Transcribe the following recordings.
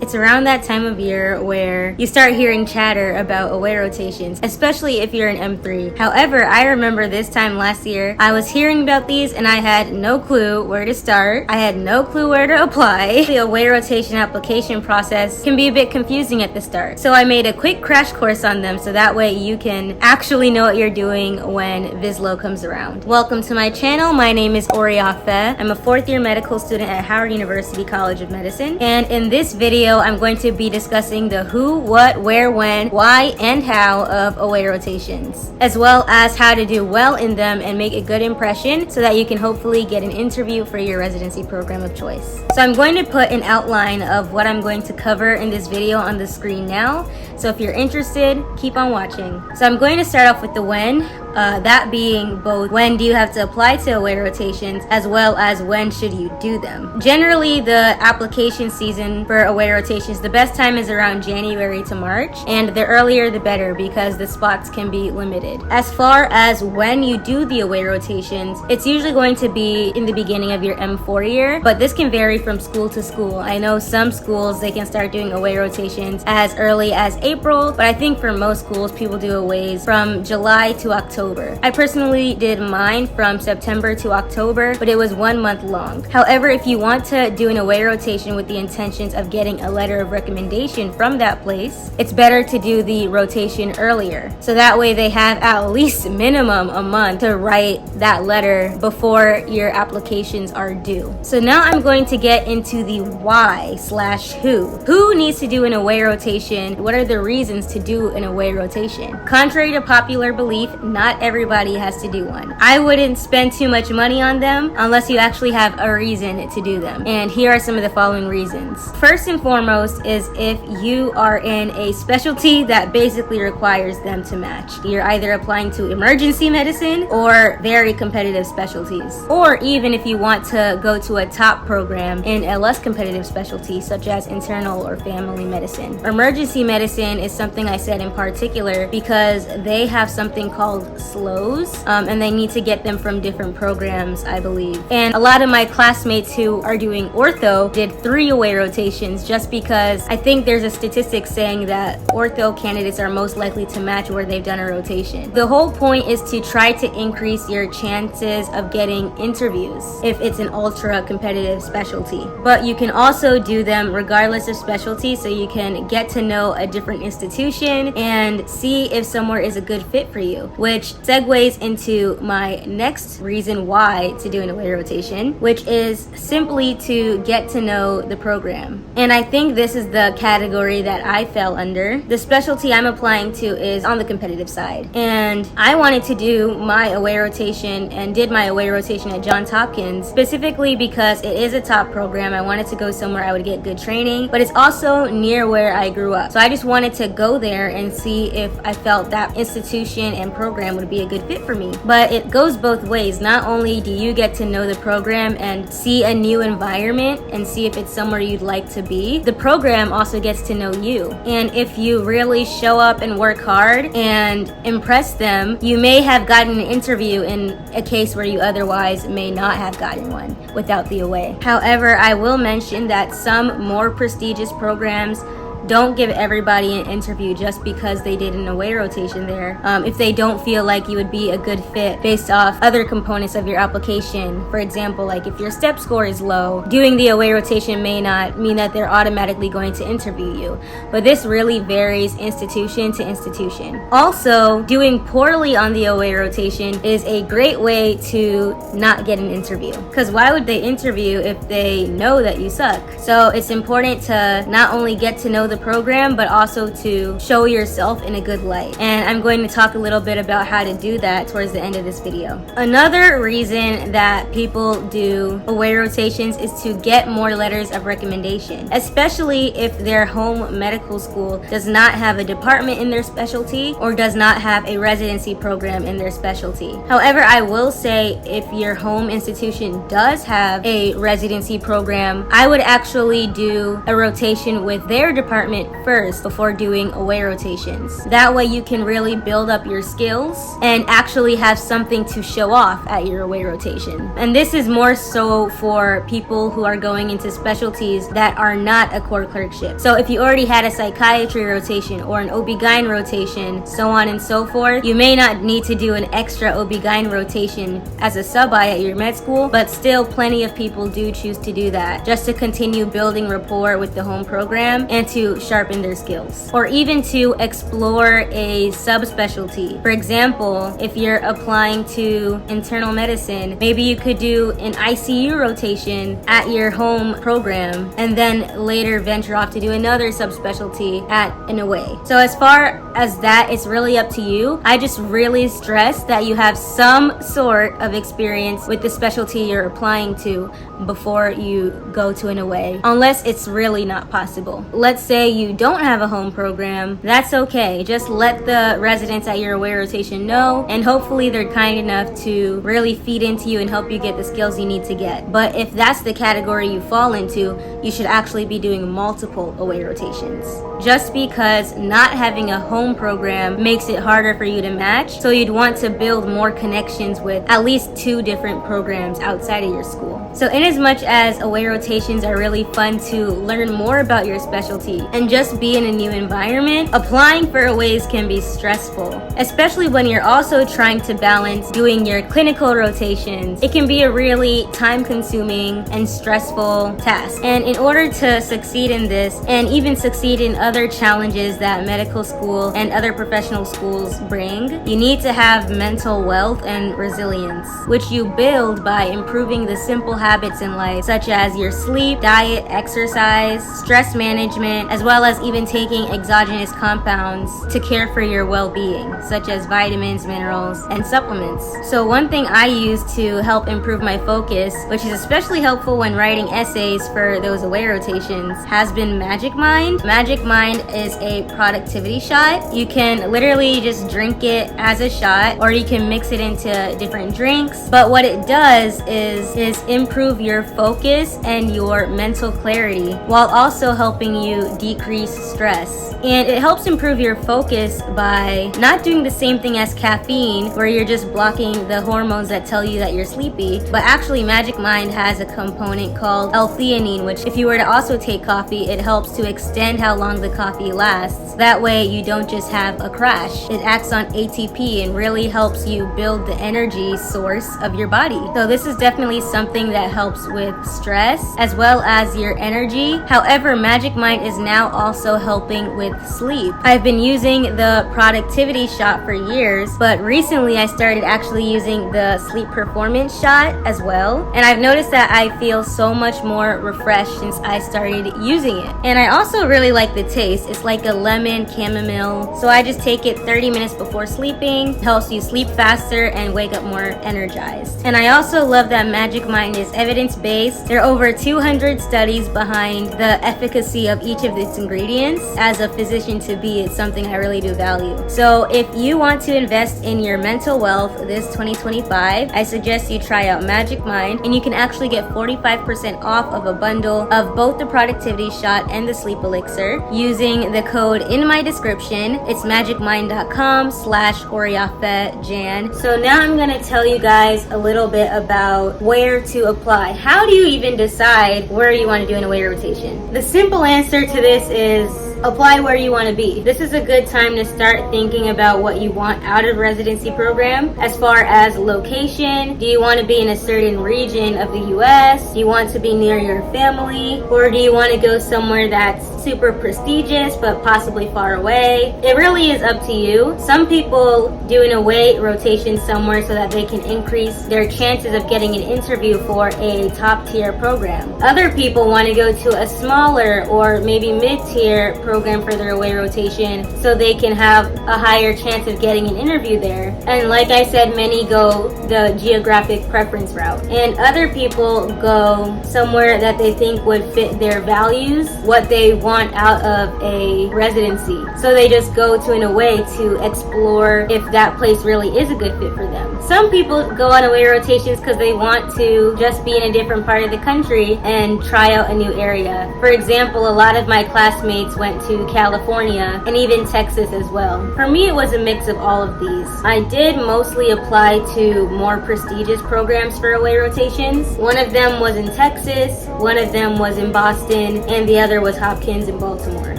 It's around that time of year where you start hearing chatter about away rotations, especially if you're an M3. However, I remember this time last year, I was hearing about these and I had no clue where to start. I had no clue where to apply. The away rotation application process can be a bit confusing at the start. So I made a quick crash course on them so that way you can actually know what you're doing when VSLO comes around. Welcome to my channel. My name is Oriafe. I'm a fourth year medical student at Howard University College of Medicine. And in this video, I'm going to be discussing the who, what, where, when, why, and how of away rotations, as well as how to do well in them and make a good impression so that you can hopefully get an interview for your residency program of choice. So I'm going to put an outline of what I'm going to cover in this video on the screen now. So if you're interested, keep on watching. So I'm going to start off with the when, that being both when do you have to apply to away rotations as well as when should you do them. Generally, the application season for away rotations, the best time is around January to March, and the earlier the better because the spots can be limited. As far as when you do the away rotations, it's usually going to be in the beginning of your M4 year, but this can vary from school to school. I know some schools, they can start doing away rotations as early as April, but I think for most schools, people do aways from July to October. I personally did mine from September to October, but it was 1 month long. However, if you want to do an away rotation with the intentions of getting a letter of recommendation from that place, it's better to do the rotation earlier. So that way they have at least minimum a month to write that letter before your applications are due. So now I'm going to get into the why/who. Who needs to do an away rotation? What are the reasons to do an away rotation? Contrary to popular belief, not everybody has to do one. I wouldn't spend too much money on them unless you actually have a reason to do them. And here are some of the following reasons. First and foremost is if you are in a specialty that basically requires them to match. You're either applying to emergency medicine or very competitive specialties. Or even if you want to go to a top program in a less competitive specialty such as internal or family medicine. Emergency medicine is something I said in particular because they have something called SLOs, and they need to get them from different programs, I believe. And a lot of my classmates who are doing ortho did 3 away rotations just because I think there's a statistic saying that ortho candidates are most likely to match where they've done a rotation. The whole point is to try to increase your chances of getting interviews if it's an ultra competitive specialty. But you can also do them regardless of specialty so you can get to know a different institution and see if somewhere is a good fit for you, which segues into my next reason why to do an away rotation, which is simply to get to know the program. And I think this is the category that I fell under. The specialty I'm applying to is on the competitive side. And I wanted to do my away rotation and did my away rotation at Johns Hopkins specifically because it is a top program. I wanted to go somewhere I would get good training, but it's also near where I grew up. So I just wanted to go there and see if I felt that institution and program would be a good fit for me. But it goes both ways. Not only do you get to know the program and see a new environment and see if it's somewhere you'd like to be, the program also gets to know you. And if you really show up and work hard and impress them, you may have gotten an interview in a case where you otherwise may not have gotten one without the away. However, I will mention that some more prestigious programs don't give everybody an interview just because they did an away rotation there. If they don't feel like you would be a good fit based off other components of your application. For example, like if your step score is low, doing the away rotation may not mean that they're automatically going to interview you. But this really varies institution to institution. Also, doing poorly on the away rotation is a great way to not get an interview. Because why would they interview if they know that you suck? So it's important to not only get to know the program, but also to show yourself in a good light. And I'm going to talk a little bit about how to do that towards the end of this video. Another reason that people do away rotations is to get more letters of recommendation, especially if their home medical school does not have a department in their specialty or does not have a residency program in their specialty. However, I will say if your home institution does have a residency program, I would actually do a rotation with their department department first before doing away rotations. That way you can really build up your skills and actually have something to show off at your away rotation. And this is more so for people who are going into specialties that are not a core clerkship. So if you already had a psychiatry rotation or an OB-GYN rotation, so on and so forth, you may not need to do an extra OB-GYN rotation as a sub-I at your med school, but still plenty of people do choose to do that just to continue building rapport with the home program and to sharpen their skills, or even to explore a subspecialty. For example, if you're applying to internal medicine, maybe you could do an ICU rotation at your home program and then later venture off to do another subspecialty at an away. So as far as that, it's really up to you. I just really stress that you have some sort of experience with the specialty you're applying to before you go to an away, unless it's really not possible. Let's say you don't have a home program, that's okay. Just let the residents at your away rotation know, and hopefully they're kind enough to really feed into you and help you get the skills you need to get. But if that's the category you fall into, you should actually be doing multiple away rotations. Just because not having a home program makes it harder for you to match, so you'd want to build more connections with at least 2 different programs outside of your school. So in as much as away rotations are really fun to learn more about your specialty and just be in a new environment, applying for aways can be stressful, especially when you're also trying to balance doing your clinical rotations. It can be a really time-consuming and stressful task. And in order to succeed in this, and even succeed in other challenges that medical school and other professional schools bring, you need to have mental wealth and resilience, which you build by improving the simple habits in life, such as your sleep, diet, exercise, stress management, as well as even taking exogenous compounds to care for your well-being, such as vitamins, minerals, and supplements. So one thing I use to help improve my focus, which is especially helpful when writing essays for those away rotations, has been Magic Mind. Magic Mind is a productivity shot. You can literally just drink it as a shot, or you can mix it into different drinks. But what it does is improve your focus and your mental clarity, while also helping you decrease stress. And it helps improve your focus by not doing the same thing as caffeine, where you're just blocking the hormones that tell you that you're sleepy. But actually, Magic Mind has a component called L-theanine, which if you were to also take coffee, it helps to extend how long the coffee lasts. That way you don't just have a crash. It acts on ATP and really helps you build the energy source of your body. So this is definitely something that helps with stress as well as your energy. However, Magic Mind is now also helping with sleep. I've been using the productivity shot for years, but recently I started actually using the sleep performance shot as well. And I've noticed that I feel so much more refreshed since I started using it. And I also really like the taste. It's like a lemon chamomile. So I just take it 30 minutes before sleeping. It helps you sleep faster and wake up more energized. And I also love that Magic Mind is evidence-based. There are over 200 studies behind the efficacy of each of its ingredients. As a physician to be, it's something I really do value. So if you want to invest in your mental wealth this 2025, I suggest you try out Magic Mind, and you can actually get 45% off of a bundle of both the productivity shot and the sleep elixir using the code in my description. It's magicmind.com/oriafejan. So now I'm going to tell you guys a little bit about where to apply. How do you even decide where you want to do an away rotation? The simple answer to this is apply where you want to be. This is a good time to start thinking about what you want out of residency program as far as location. Do you want to be in a certain region of the US? Do you want to be near your family? Or do you want to go somewhere that's super prestigious but possibly far away? It really is up to you. Some people do an away rotation somewhere so that they can increase their chances of getting an interview for a top tier program. Other people want to go to a smaller or maybe mid-tier program for their away rotation so they can have a higher chance of getting an interview there. And like I said, many go the geographic preference route. And other people go somewhere that they think would fit their values, what they want want out of a residency. So they just go to an away to explore if that place really is a good fit for them. Some people go on away rotations because they want to just be in a different part of the country and try out a new area. For example, a lot of my classmates went to California and even Texas as well. For me, it was a mix of all of these. I did mostly apply to more prestigious programs for away rotations. One of them was in Texas, one of them was in Boston, and the other was Hopkins in Baltimore.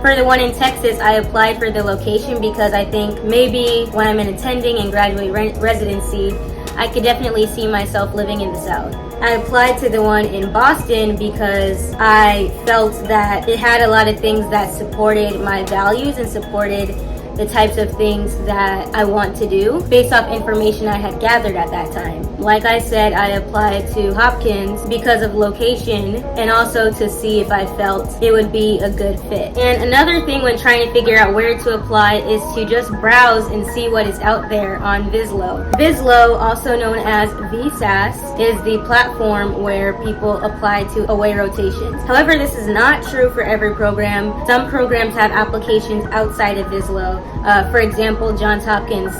For the one in Texas, I applied for the location because I think maybe when I'm in attending and graduate residency, I could definitely see myself living in the South. I applied to the one in Boston because I felt that it had a lot of things that supported my values and supported the types of things that I want to do based off information I had gathered at that time. Like I said, I applied to Hopkins because of location and also to see if I felt it would be a good fit. And another thing when trying to figure out where to apply is to just browse and see what is out there on VSLO. VSLO, also known as VSAS, is the platform where people apply to away rotations. However, this is not true for every program. Some programs have applications outside of VSLO. For example, Johns Hopkins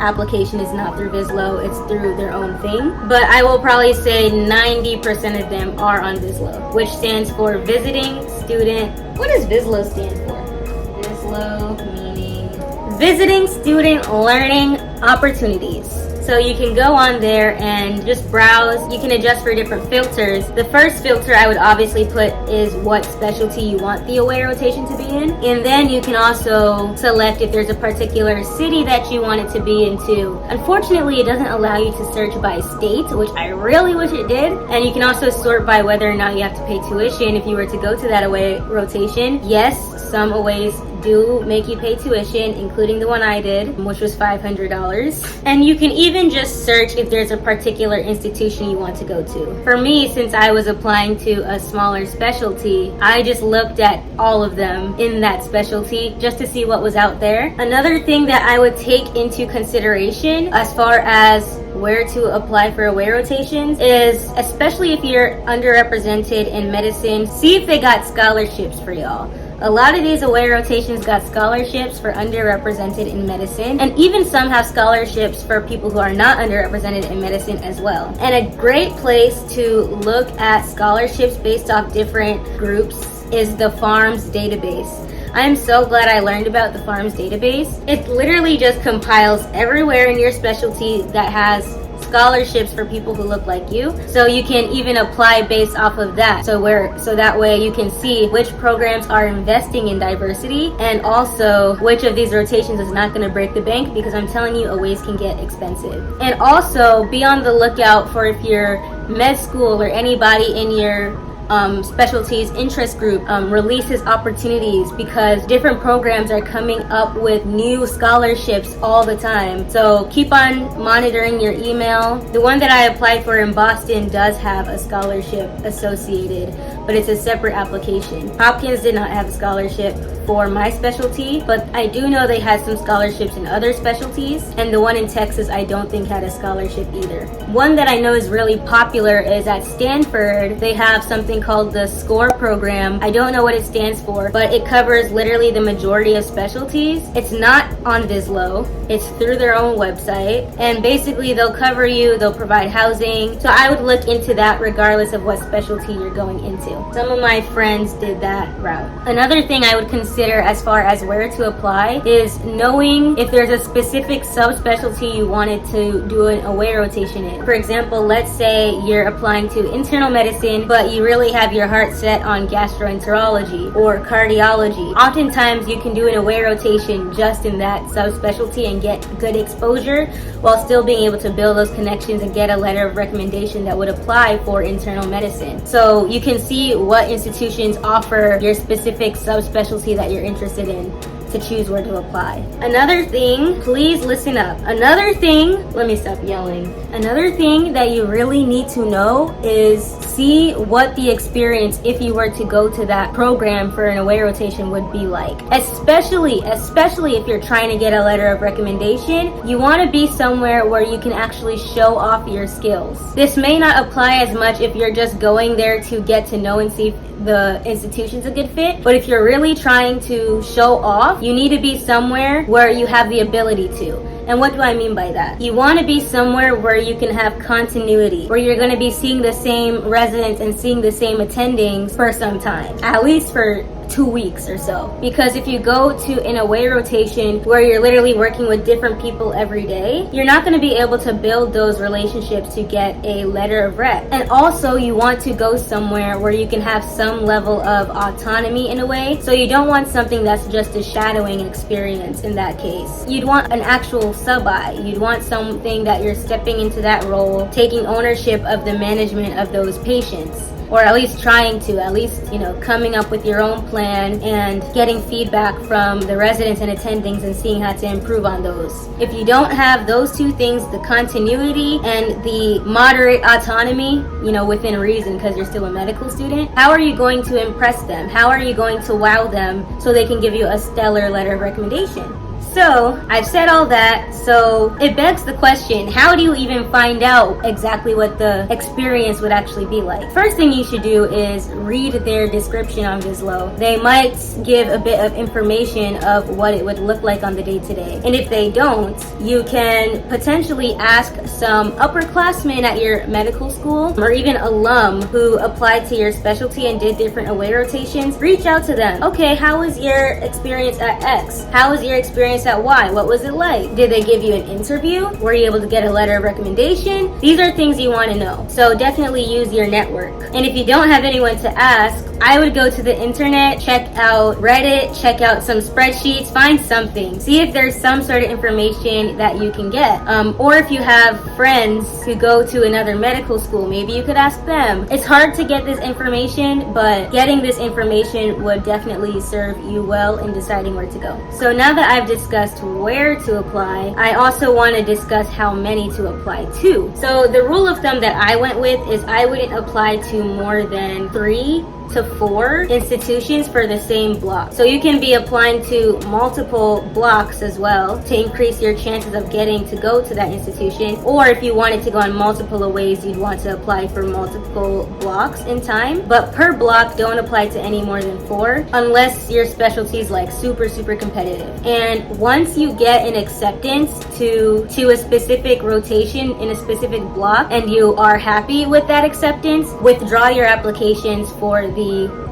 application is not through VSLO, it's through their own thing. But I will probably say 90% of them are on VSLO, which stands for Visiting Student. What does VSLO stand for? VSLO meaning Visiting Student Learning Opportunities. So you can go on there and just browse. You can adjust for different filters. The first filter I would obviously put is what specialty you want the away rotation to be in. And then you can also select if there's a particular city that you want it to be into. Unfortunately, it doesn't allow you to search by state, which I really wish it did. And you can also sort by whether or not you have to pay tuition if you were to go to that away rotation. Yes, some aways do make you pay tuition, including the one I did, which was $500. And you can even just search if there's a particular institution you want to go to. For me, since I was applying to a smaller specialty, I just looked at all of them in that specialty just to see what was out there. Another thing that I would take into consideration as far as where to apply for away rotations is, especially if you're underrepresented in medicine, see if they got scholarships for y'all. A lot of these away rotations got scholarships for underrepresented in medicine, and even some have scholarships for people who are not underrepresented in medicine as well. And a great place to look at scholarships based off different groups is the PharMS database. I am so glad I learned about the PharMS database. It literally just compiles everywhere in your specialty that has scholarships for people who look like you, so you can even apply based off of that. So that way you can see which programs are investing in diversity and also which of these rotations is not going to break the bank, because I'm telling you, aways can get expensive. And also be on the lookout for if your med school or anybody in your specialties interest group releases opportunities, because different programs are coming up with new scholarships all the time. So keep on monitoring your email. The one that I applied for in Boston does have a scholarship associated, but it's a separate application. Hopkins did not have a scholarship for my specialty, but I do know they had some scholarships in other specialties, and the one in Texas I don't think had a scholarship either. One that I know is really popular is at Stanford. They have something called the SCORE program. I don't know what it stands for, but it covers literally the majority of specialties. It's not on VSLO, it's through their own website, and basically they'll cover you, they'll provide housing. So I would look into that regardless of what specialty you're going into. Some of my friends did that route. Another thing I would consider as far as where to apply is knowing if there's a specific subspecialty you wanted to do an away rotation in. For example, let's say you're applying to internal medicine, but you really have your heart set on gastroenterology or cardiology. Oftentimes you can do an away rotation just in that subspecialty and get good exposure while still being able to build those connections and get a letter of recommendation that would apply for internal medicine. So you can see what institutions offer your specific subspecialty that you're interested in. to choose where to apply. Another thing, please listen up. Another thing, let me stop yelling. Another thing that you really need to know is see what the experience, if you were to go to that program for an away rotation, would be like. Especially if you're trying to get a letter of recommendation, you want to be somewhere where you can actually show off your skills. This may not apply as much if you're just going there to get to know and see if the institution's a good fit, but if you're really trying to show off, you need to be somewhere where you have the ability to. And what do I mean by that? You want to be somewhere where you can have continuity, where you're going to be seeing the same residents and seeing the same attendings for some time, at least for 2 weeks or so. Because if you go to an away rotation where you're literally working with different people every day, you're not going to be able to build those relationships to get a letter of rec. And also you want to go somewhere where you can have some level of autonomy in a way. So you don't want something that's just a shadowing experience in that case. You'd want an actual sub-I. You'd want something that you're stepping into that role, taking ownership of the management of those patients. Or at least trying to, coming up with your own plan and getting feedback from the residents and attendings and seeing how to improve on those. If you don't have those two things, the continuity and the moderate autonomy, within reason because you're still a medical student, how are you going to impress them? How are you going to wow them so they can give you a stellar letter of recommendation? So, I've said all that, so it begs the question, how do you even find out exactly what the experience would actually be like? First thing you should do is read their description on VSLO. They might give a bit of information of what it would look like on the day-to-day. And if they don't, you can potentially ask some upperclassmen at your medical school or even alum who applied to your specialty and did different away rotations. Reach out to them. Okay, how was your experience at X? How was your experience at Y? What was it like? Did they give you an interview? Were you able to get a letter of recommendation? These are things you want to know. So definitely use your network. And if you don't have anyone to ask, I would go to the internet, check out Reddit, check out some spreadsheets, find something. See if there's some sort of information that you can get. Or if you have friends who go to another medical school, maybe you could ask them. It's hard to get this information, but getting this information would definitely serve you well in deciding where to go. So now that I've discussed where to apply, I also want to discuss how many to apply to. So the rule of thumb that I went with is I wouldn't apply to more than 3 to 4 institutions for the same block. So you can be applying to multiple blocks as well to increase your chances of getting to go to that institution. Or if you wanted to go on multiple aways, you'd want to apply for multiple blocks in time. But per block, don't apply to any more than 4 unless your specialty is like super competitive. And once you get an acceptance to a specific rotation in a specific block and you are happy with that acceptance, withdraw your applications for the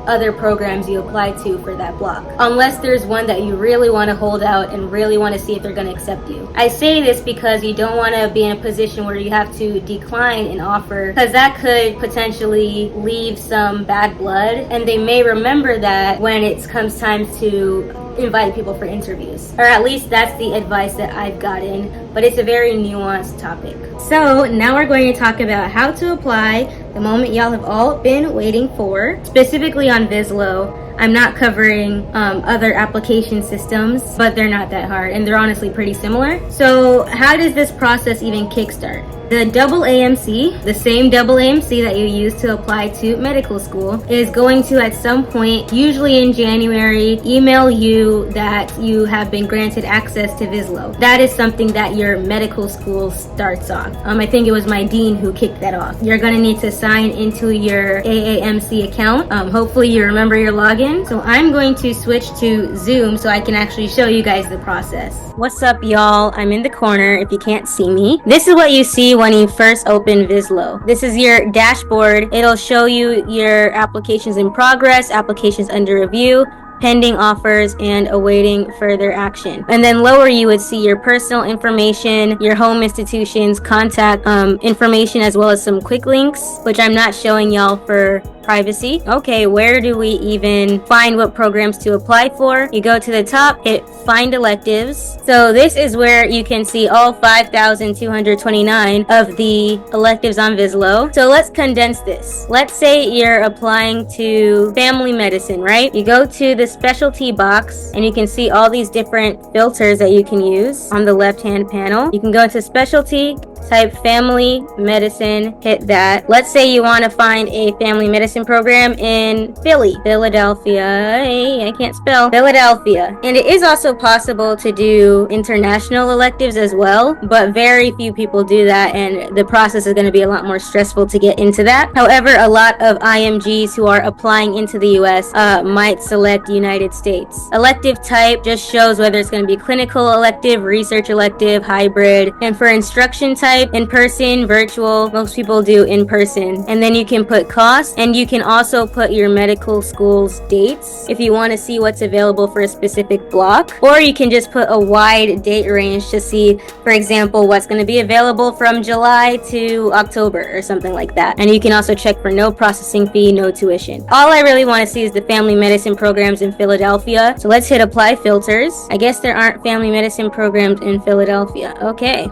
other programs you apply to for that block, unless there's one that you really want to hold out and really want to see if they're going to accept you. I say this because you don't want to be in a position where you have to decline an offer, because that could potentially leave some bad blood, and they may remember that when it comes time to invite people for interviews. Or at least that's the advice that I've gotten, but it's a very nuanced topic. So now we're going to talk about how to apply, the moment y'all have all been waiting for, specifically on VSLO. I'm not covering other application systems, but they're not that hard and they're honestly pretty similar. So how does this process even kickstart? The double AMC, the same double AMC that you use to apply to medical school, is going to at some point, usually in January, email you that you have been granted access to VSLO. That is something that your medical school starts off. I think it was my dean who kicked that off. You're gonna need to sign into your AAMC account. Hopefully you remember your login. So I'm going to switch to Zoom so I can actually show you guys the process. What's up, y'all? I'm in the corner if you can't see me. This is what you see when you first open VSLO. This is your dashboard. It'll show you your applications in progress, applications under review, pending offers, and awaiting further action. And then lower you would see your personal information, your home institution's contact information, as well as some quick links, which I'm not showing y'all for privacy. Okay, where do we even find what programs to apply for? You go to the top, hit find electives. So this is where you can see all 5,229 of the electives on VSLO. So let's condense this. Let's say you're applying to family medicine, right? You go to the specialty box and you can see all these different filters that you can use on the left-hand panel. You can go into specialty, type family medicine, hit that. Let's say you want to find a family medicine program in Philadelphia. Hey, I can't spell. Philadelphia. And it is also possible to do international electives as well, but very few people do that, and the process is going to be a lot more stressful to get into that. However, a lot of IMGs who are applying into the US might select United States. Elective type just shows whether it's going to be clinical elective, research elective, hybrid, and for instruction type, in person, virtual. Most people do in person. And then you can put cost, and you can also put your medical school's dates if you want to see what's available for a specific block, or you can just put a wide date range to see, for example, what's going to be available from July to October or something like that. And you can also check for no processing fee, no tuition. All I really want to see is the family medicine programs in Philadelphia. So let's hit apply filters. I guess there aren't family medicine programs in Philadelphia. Okay,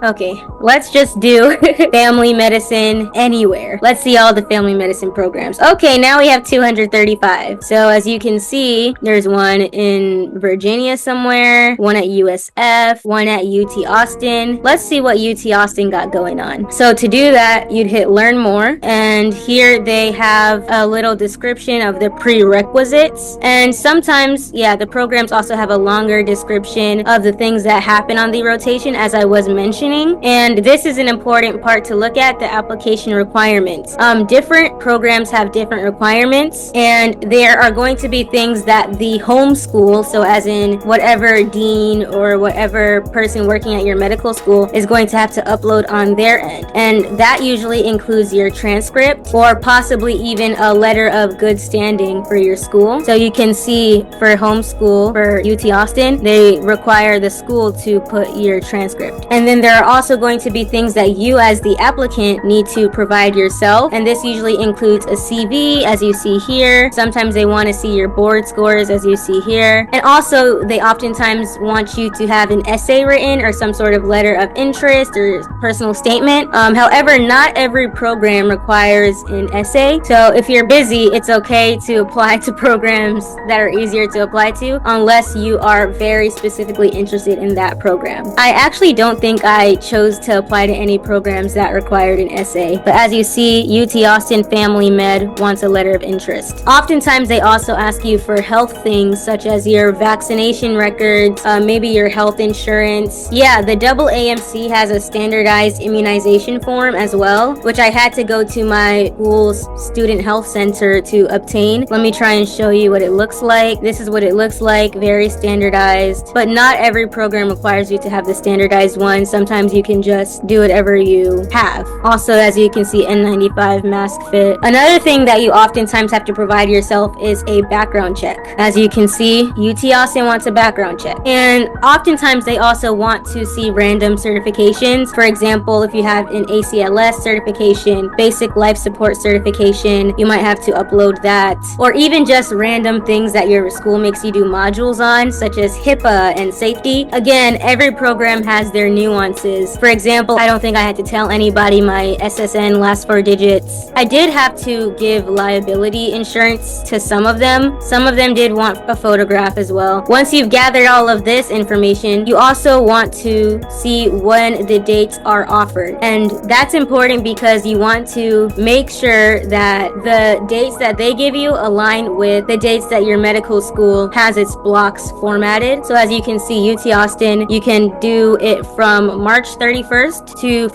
let's just do family medicine anywhere. Let's see all the family medicine programs. Okay, now we have 235. So as you can see, there's one in Virginia somewhere, one at USF, one at UT Austin. Let's see what UT Austin got going on. So to do that, you'd hit learn more, and here they have a little description of the prerequisites. And sometimes, yeah, the programs also have a longer description of the things that happen on the rotation, as I was mentioning. And this is an important part to look at, the application requirements. Different programs have different requirements, and there are going to be things that the home school, so as in whatever dean or whatever person working at your medical school, is going to have to upload on their end. And that usually includes your transcript or possibly even a letter of good standing for your school. So you can see for homeschool for UT Austin, they require the school to put your transcript. And then there are also going to be things that you as the applicant need to provide yourself, and this usually includes a CV, as you see here. Sometimes they want to see your board scores, as you see here, and also they oftentimes want you to have an essay written or some sort of letter of interest or personal statement. However, not every program requires an essay, so if you're busy, it's okay to apply to programs that are easier to apply to unless you are very specifically interested in that program. I actually don't think I chose to apply to any programs that required an essay, but as you see, UT Austin Family Med wants a letter of interest. Oftentimes they also ask you for health things such as your vaccination records, maybe your health insurance. Yeah, the AAMC has a standardized immunization form as well, which I had to go to my school's student health center to obtain. Let me try and show you what it looks like. This is what it looks like, very standardized, but not every program requires you to have the standardized one. Sometimes you can just do whatever you have. Also, as you can see, N95 mask fit. Another thing that you oftentimes have to provide yourself is a background check. As you can see, UT Austin wants a background check. And oftentimes they also want to see random certifications. For example, if you have an ACLS certification, basic life support certification, you might have to upload that. Or even just random things that your school makes you do modules on, such as HIPAA and safety. Again, every program has their nuances. For example, I don't think I had to tell anybody my SSN last 4 digits. I did have to give liability insurance to some of them. Some of them did want a photograph as well. Once you've gathered all of this information, you also want to see when the dates are offered. And that's important because you want to make sure that the dates that they give you align with the dates that your medical school has its blocks formatted. So as you can see, UT Austin, you can do it from March 31st to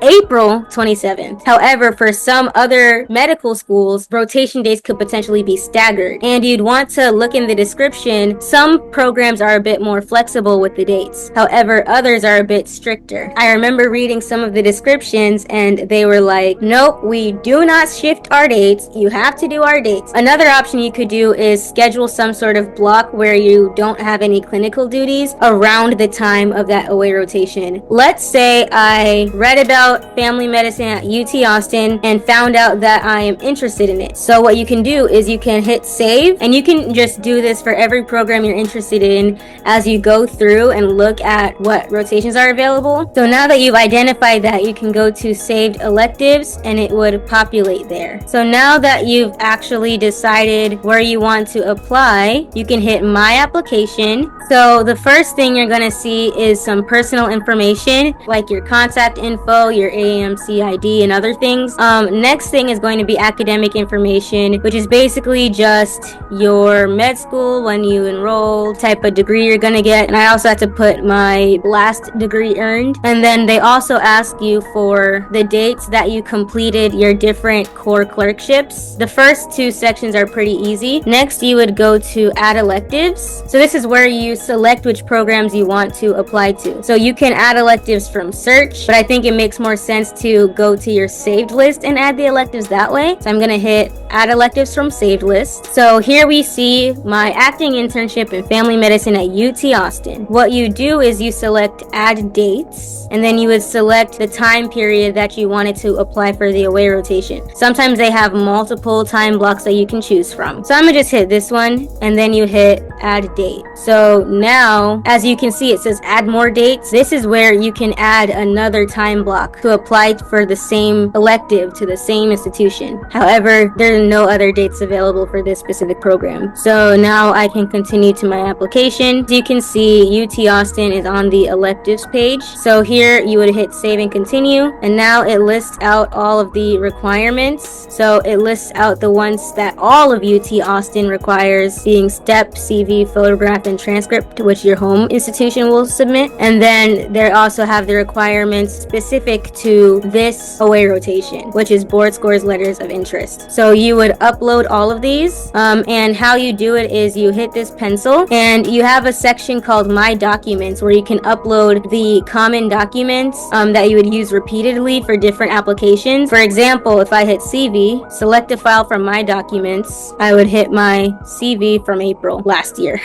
April 27th. However, for some other medical schools, rotation dates could potentially be staggered, and you'd want to look in the description. Some programs are a bit more flexible with the dates. However, others are a bit stricter. I remember reading some of the descriptions and they were like, nope, we do not shift our dates. You have to do our dates. Another option you could do is schedule some sort of block where you don't have any clinical duties around the time of that OA rotation. Let's say I read about about family medicine at UT Austin and found out that I am interested in it. So what you can do is you can hit save, and you can just do this for every program you're interested in as you go through and look at what rotations are available. So now that you've identified that, you can go to saved electives and it would populate there. So now that you've actually decided where you want to apply, you can hit my application. So the first thing you're going to see is some personal information like your contact info, your AAMC ID, and other things. Next thing is going to be academic information, which is basically just your med school, when you enroll, type of degree you're going to get. And I also had to put my last degree earned. And then they also ask you for the dates that you completed your different core clerkships. The first two sections are pretty easy. Next, you would go to add electives. So this is where you select which programs you want to apply to. So you can add electives from search, but I think it makes more sense to go to your saved list and add the electives that way. So I'm going to hit add electives from saved list. So here we see my acting internship in family medicine at UT Austin. What you do is you select add dates, and then you would select the time period that you wanted to apply for the away rotation. Sometimes they have multiple time blocks that you can choose from. So I'm gonna just hit this one, and then you hit add date. So now, as you can see, it says add more dates. This is where you can add another time block to apply for the same elective to the same institution. However, there are no other dates available for this specific program. So now I can continue to my application. As you can see, UT Austin is on the electives page. So here you would hit save and continue, and now it lists out all of the requirements. So it lists out the ones that all of UT Austin requires, being STEP, CV, photograph, and transcript, which your home institution will submit. And then they also have the requirements specific to this away rotation, which is board scores, letters of interest. So you would upload all of these, and how you do it is you hit this pencil, and you have a section called My Documents where you can upload the common documents that you would use repeatedly for different applications. For example, if I hit CV, select a file from My Documents, I would hit my CV from April last year.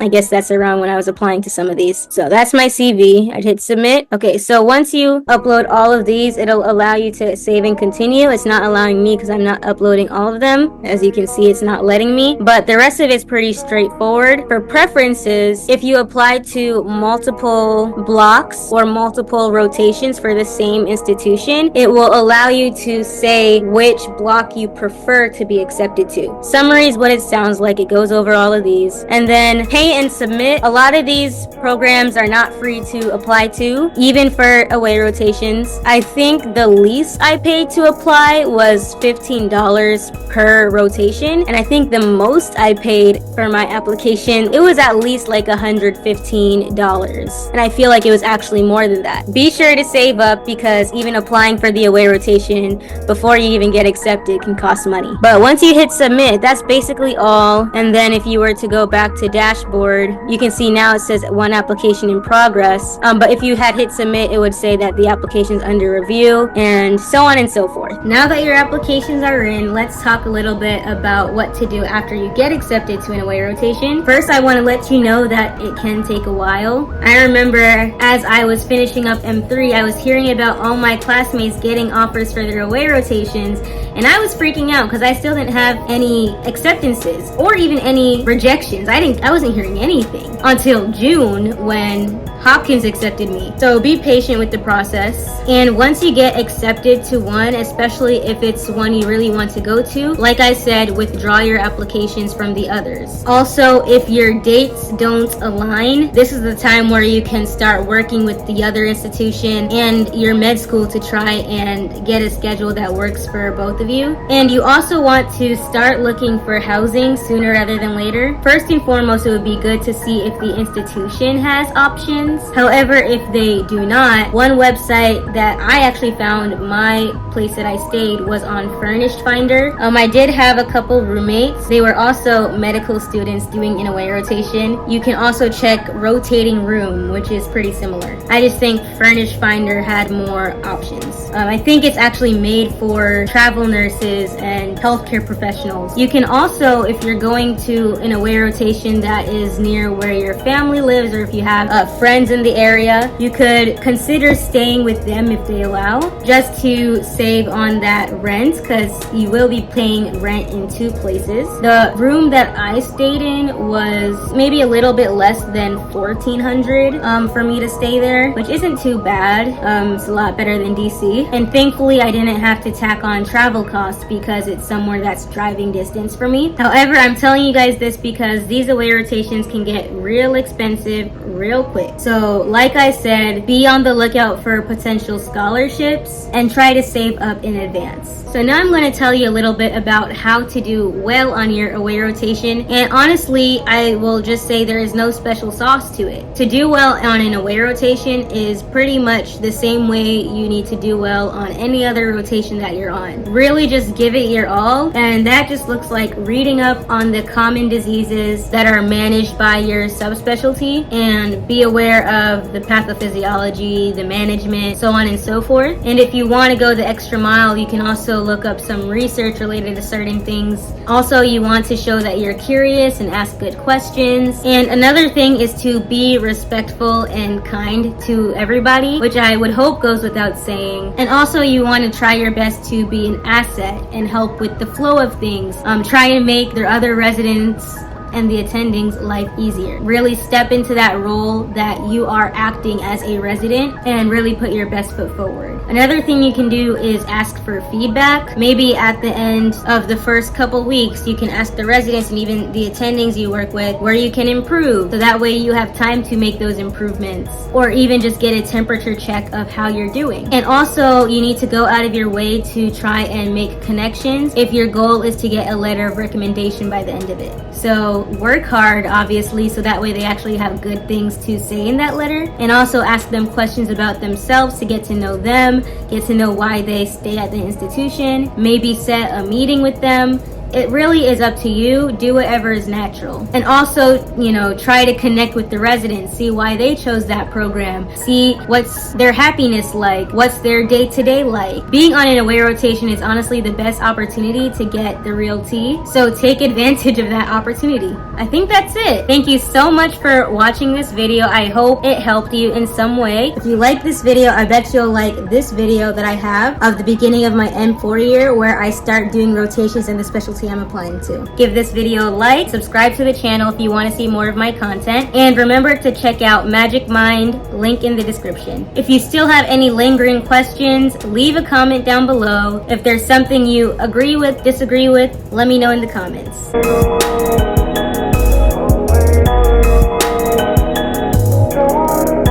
I guess that's around when I was applying to some of these. So that's my CV. I'd hit submit. Okay, so once you upload all of these, it'll allow you to save and continue. It's not allowing me because I'm not uploading all of them. As you can see, it's not letting me, but the rest of it's pretty straightforward. For preferences, if you apply to multiple blocks or multiple rotations for the same institution, it will allow you to say which block you prefer to be accepted to. Summary is what it sounds like. It goes over all of these. And then pay and submit. A lot of these programs are not free to apply to, even for away rotations. I think the least I paid to apply was $15 per rotation, and I think the most I paid for my application, it was at least like $115, and I feel like it was actually more than that. Be sure to save up, because even applying for the away rotation before you even get accepted can cost money. But once you hit submit, that's basically all. And then if you were to go back to dashboard, you can see now it says one application in progress, but if you had hit submit, it would say that the application is under review, and so on and so forth. Now that your applications are in, let's talk a little bit about what to do after you get accepted to an away rotation. First, I want to let you know that it can take a while. I remember as I was finishing up M3, I was hearing about all my classmates getting offers for their away rotations, and I was freaking out because I still didn't have any acceptances or even any rejections. I wasn't hearing anything until June when Hopkins accepted me. So be patient with the process. And once you get accepted to one, especially if it's one you really want to go to, like I said, withdraw your applications from the others. Also, if your dates don't align, this is the time where you can start working with the other institution and your med school to try and get a schedule that works for both of you. And you also want to start looking for housing sooner rather than later. First and foremost, it would be good to see if the institution has options. However, if they do not, one website that I actually found my place that I stayed was on Furnished Finder. I did have a couple roommates. They were also medical students doing an away rotation. You can also check Rotating Room, which is pretty similar. I just think Furnished Finder had more options. I think it's actually made for travel nurses and healthcare professionals. You can also, if you're going to an away rotation that is near where your family lives, or if you have a friend friends in the area, you could consider staying with them if they allow, just to save on that rent, because you will be paying rent in 2 places. The room that I stayed in was maybe a little bit less than $1,400 for me to stay there, which isn't too bad. It's a lot better than DC. And thankfully I didn't have to tack on travel costs because it's somewhere that's driving distance for me. However, I'm telling you guys this because these away rotations can get real expensive real quick. So like I said, be on the lookout for potential scholarships and try to save up in advance. So now I'm going to tell you a little bit about how to do well on your away rotation. And honestly, I will just say there is no special sauce to it. To do well on an away rotation is pretty much the same way you need to do well on any other rotation that you're on. Really just give it your all, and that just looks like reading up on the common diseases that are managed by your subspecialty and be aware of the pathophysiology, the management, so on and so forth. And if you want to go the extra mile, you can also look up some research related to certain things. Also, you want to show that you're curious and ask good questions. And another thing is to be respectful and kind to everybody, which I would hope goes without saying. And also, you want to try your best to be an asset and help with the flow of things. Try and make their other residents and the attendings' life easier. Really step into that role that you are acting as a resident and really put your best foot forward. Another thing you can do is ask for feedback. Maybe at the end of the first couple weeks, you can ask the residents and even the attendings you work with where you can improve. So that way you have time to make those improvements, or even just get a temperature check of how you're doing. And also, you need to go out of your way to try and make connections if your goal is to get a letter of recommendation by the end of it. So work hard, obviously, so that way they actually have good things to say in that letter. And also ask them questions about themselves to get to know them, get to know why they stay at the institution, maybe set a meeting with them. It really is up to you. Do whatever is natural. And also, try to connect with the residents, see why they chose that program, see what's their happiness like, what's their day-to-day like. Being on an away rotation is honestly the best opportunity to get the real tea, so take advantage of that opportunity. I think that's it. Thank you so much for watching this video. I hope it helped you in some way. If you like this video, I bet you'll like this video that I have of the beginning of my M4 year, where I start doing rotations in the specialty I'm applying to. Give this video a like, subscribe to the channel if you want to see more of my content, and remember to check out Magic Mind, link in the description. If you still have any lingering questions, leave a comment down below. If there's something you agree with, disagree with, let me know in the comments.